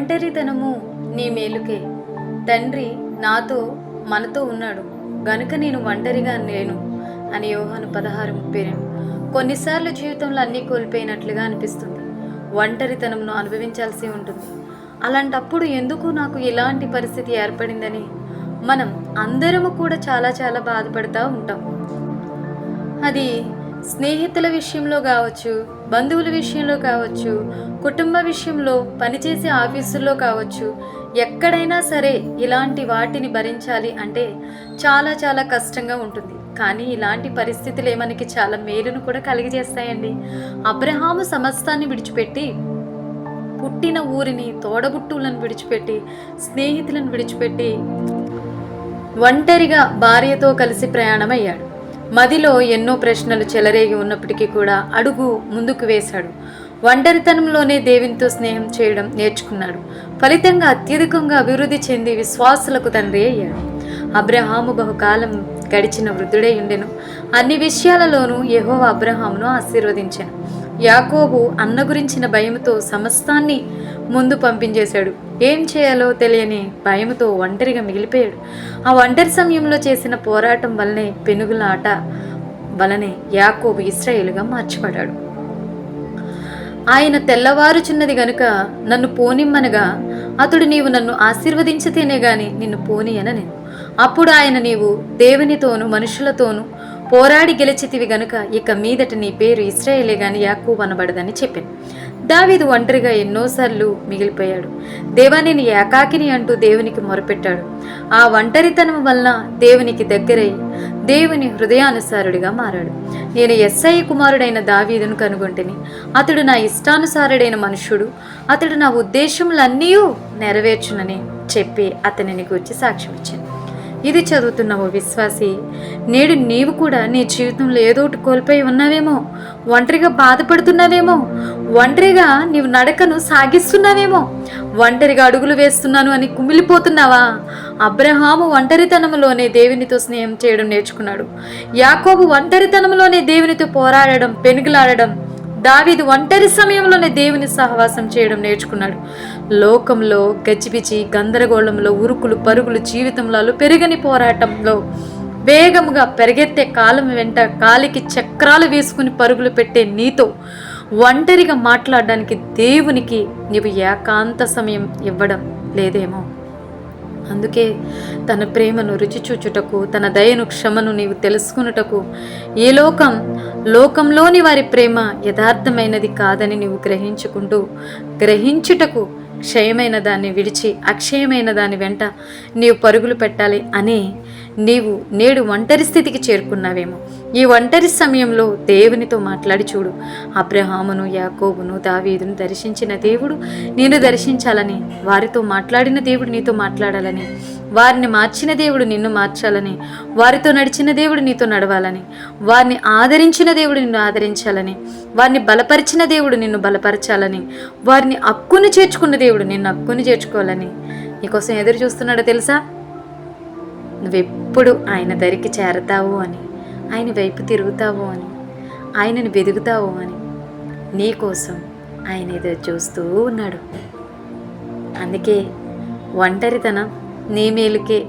ఒంటరితనము నీ మేలుకే. తండ్రి నాతో మనతో ఉన్నాడు గనుక నేను ఒంటరిగా లేను అని యోహాను 16:32. కొన్నిసార్లు జీవితంలో అన్నీ కోల్పోయినట్లుగా అనిపిస్తుంది. ఒంటరితనంను అనుభవించాల్సి ఉంటుంది. అలాంటప్పుడు ఎందుకు నాకు ఇలాంటి పరిస్థితి ఏర్పడిందని మనం అందరము కూడా చాలా బాధపడుతూ ఉంటాం. అది స్నేహితుల విషయంలో కావచ్చు, బంధువుల విషయంలో కావచ్చు, కుటుంబ విషయంలో, పనిచేసే ఆఫీసుల్లో కావచ్చు, ఎక్కడైనా సరే ఇలాంటి వాటిని భరించాలి అంటే చాలా కష్టంగా ఉంటుంది. కానీ ఇలాంటి పరిస్థితులే మనకి చాలా మేలును కూడా కలిగజేస్తాయండి. అబ్రహాము సమస్తాన్ని విడిచిపెట్టి, పుట్టిన ఊరిని, తోడబుట్టువులను విడిచిపెట్టి, స్నేహితులను విడిచిపెట్టి ఒంటరిగా భార్యతో కలిసి ప్రయాణమయ్యాడు. మదిలో ఎన్నో ప్రశ్నలు చెలరేగి ఉన్నప్పటికీ కూడా అడుగు ముందుకు వేశాడు. ఒంటరితనంలోనే దేవునితో స్నేహం చేయడం నేర్చుకున్నాడు. ఫలితంగా అత్యధికంగా అభివృద్ధి చెంది విశ్వాసులకు తండ్రి అయ్యాడు. అబ్రహాము బహుకాలం గడిచిన వృద్ధుడై ఉండెను. అన్ని విషయాలలోనూ యెహోవా అబ్రహామును ఆశీర్వదించెను. యాకోబు అన్న గురించిన భయముతో సమస్తాన్ని ముందు పంపించేశాడు. ఏం చేయాలో తెలియని భయముతో ఒంటరిగా మిగిలిపోయాడు. ఆ ఒంటరి సమయంలో చేసిన పోరాటం వల్లనే, పెనుగులాట వలనే యాకోబు ఇశ్రాయేలుగా మార్చబడ్డాడు. ఆయన తెల్లవారుచున్నది గనుక నన్ను పోనిమ్మనగా అతడు, నీవు నన్ను ఆశీర్వదించితేనే గాని నిన్ను పోనీయనను. అప్పుడు ఆయన, నీవు దేవునితోనూ మనుషులతోనూ పోరాడి గెలిచితివి గనుక ఇక మీదట నీ పేరు ఇశ్రాయేలే గాని యాకోబు అనబడదని చెప్పాను. దావీదు ఒంటరిగా ఎన్నోసార్లు మిగిలిపోయాడు. దేవా నేను ఏకాకిని అంటూ దేవునికి మొరపెట్టాడు. ఆ ఒంటరితనం వలన దేవునికి దగ్గరై దేవుని హృదయానుసారుడిగా మారాడు. నేను యెస్సయి కుమారుడైన దావీదును కనుగొంటిని. అతడు నా ఇష్టానుసారుడైన మనుష్యుడు. అతడు నా ఉద్దేశములన్నీ నెరవేర్చునని చెప్పి అతనిని గూర్చి సాక్ష్యం ఇచ్చాను. ఇది చదువుతున్న ఓ విశ్వాసి, నేడు నీవు కూడా నీ జీవితంలో ఏదోటి కోల్పోయి ఉన్నావేమో, ఒంటరిగా బాధపడుతున్నావేమో, ఒంటరిగా నీవు నడకను సాగిస్తున్నావేమో, ఒంటరిగా అడుగులు వేస్తున్నాను అని కుమిలిపోతున్నావా? అబ్రహాము ఒంటరితనంలోనే దేవునితో స్నేహం చేయడం నేర్చుకున్నాడు. యాకోబు ఒంటరితనంలోనే దేవునితో పోరాడడం, పెనుగులాడడం, దావీదు ఒంటరి సమయంలోనే దేవుని సహవాసం చేయడం నేర్చుకున్నాడు. లోకంలో గజిబిజి, గందరగోళంలో, ఉరుకులు పరుగులు, జీవితంలో పెరగని పోరాటంలో వేగముగా పెరిగెత్తే కాలం వెంట కాలికి చక్రాలు వేసుకుని పరుగులు పెట్టే నీతో ఒంటరిగా మాట్లాడడానికి దేవునికి నీవు ఏకాంత సమయం ఇవ్వడం లేదేమో. అందుకే తన ప్రేమను రుచి చూచుటకు, తన దయను, క్షమను నీవు తెలుసుకున్నటకు, ఈ లోకంలోని వారి ప్రేమ యథార్థమైనది కాదని నీవు గ్రహించుటకు క్షయమైన దాన్ని విడిచి అక్షయమైన దాని వెంట నీవు పరుగులు పెట్టాలి అని నీవు నేడు ఒంటరి స్థితికి చేరుకున్నావేమో. ఈ ఒంటరి సమయంలో దేవునితో మాట్లాడి చూడు. అబ్రహామును, యాకోబును, దావీదును దర్శించిన దేవుడు నేను దర్శించాలని, వారితో మాట్లాడిన దేవుడు నీతో మాట్లాడాలని, వారిని మార్చిన దేవుడు నిన్ను మార్చాలని, వారితో నడిచిన దేవుడు నీతో నడవాలని, వారిని ఆదరించిన దేవుడు నిన్ను ఆదరించాలని, వారిని బలపరిచిన దేవుడు నిన్ను బలపరచాలని, వారిని హక్కును చేర్చుకున్న దేవుడు నిన్ను హక్కును చేర్చుకోవాలని నీకోసం ఎదురు చూస్తున్నాడో తెలుసా? నువ్వెప్పుడు ఆయన దరికి చేరతావు అని, ఆయన వైపు తిరుగుతావు అని, ఆయనను వెదుగుతావు అని నీకోసం ఆయన ఎదురు చూస్తూ ఉన్నాడు. అందుకే ఒంటరితనం నీ మేలుకే.